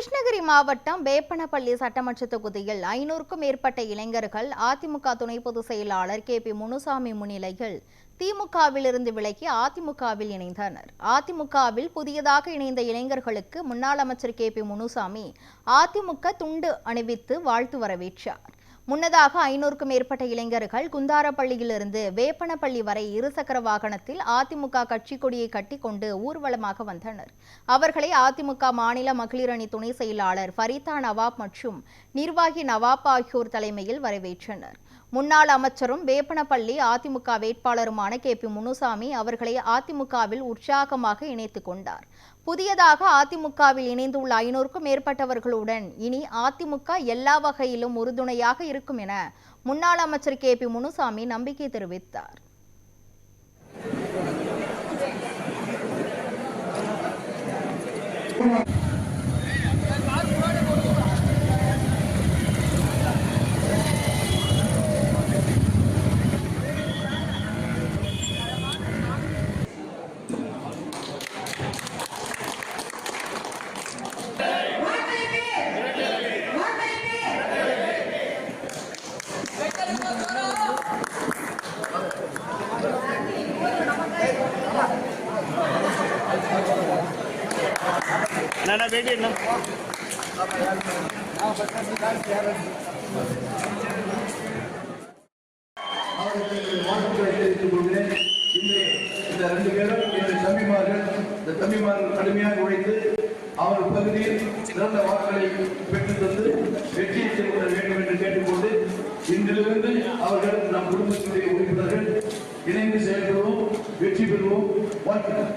கிருஷ்ணகிரி மாவட்டம் வேப்பனப்பள்ளி சட்டமன்ற தொகுதியில் 500க்கும் மேற்பட்ட இளைஞர்கள் அதிமுக துணை பொதுச் செயலாளர் KP முனுசாமி முன்னிலையில் திமுகவிலிருந்து விலகி அதிமுகவில் இணைந்தனர். அதிமுகவில் புதியதாக இணைந்த இளைஞர்களுக்கு முன்னாள் அமைச்சர் KP முனுசாமி அதிமுக துண்டு அணிவித்து வாழ்த்து வரவேற்றார். முன்னதாக 500க்கும் மேற்பட்ட இளைஞர்கள் குந்தாரப்பள்ளியிலிருந்து வேப்பனப்பள்ளி வரை இருசக்கர வாகனத்தில் அதிமுக கட்சி கொடியை கட்டிக்கொண்டு ஊர்வலமாக வந்தனர். அவர்களை அதிமுக மாநில மகளிர் அணி துணை செயலாளர் ஃபரிதா நவாப் மற்றும் நிர்வாகி நவாப் ஆகியோர் தலைமையில் வரவேற்றனர். முன்னாள் அமைச்சரும் வேப்பனப்பள்ளி அதிமுக வேட்பாளருமான KP முனுசாமி அவர்களை அதிமுகவில் உற்சாகமாக இணைத்துக் கொண்டார். புதியதாக அதிமுகவில் இணைந்துள்ள 500க்கும் மேற்பட்டவர்களுடன் இனி அதிமுக எல்லா வகையிலும் உறுதுணையாக இருக்கும் என முன்னாள் அமைச்சர் KP முனுசாமி நம்பிக்கை தெரிவித்தார். ना बेटी ना தம்பிமார்கள் கடுமையாக உழைத்து அவர் பகுதியில் சிறந்த வாக்குகளை பெற்று தந்து வெற்றியை செய்ய வேண்டும் என்று கேட்டுக்கொண்டு இன்றிலிருந்து அவர்கள் நம் குடும்பத்துடைய உறுப்பினர்கள் இணைந்து செயல்படுவோம், வெற்றி பெறுவோம். வாழ்த்துக்கள்.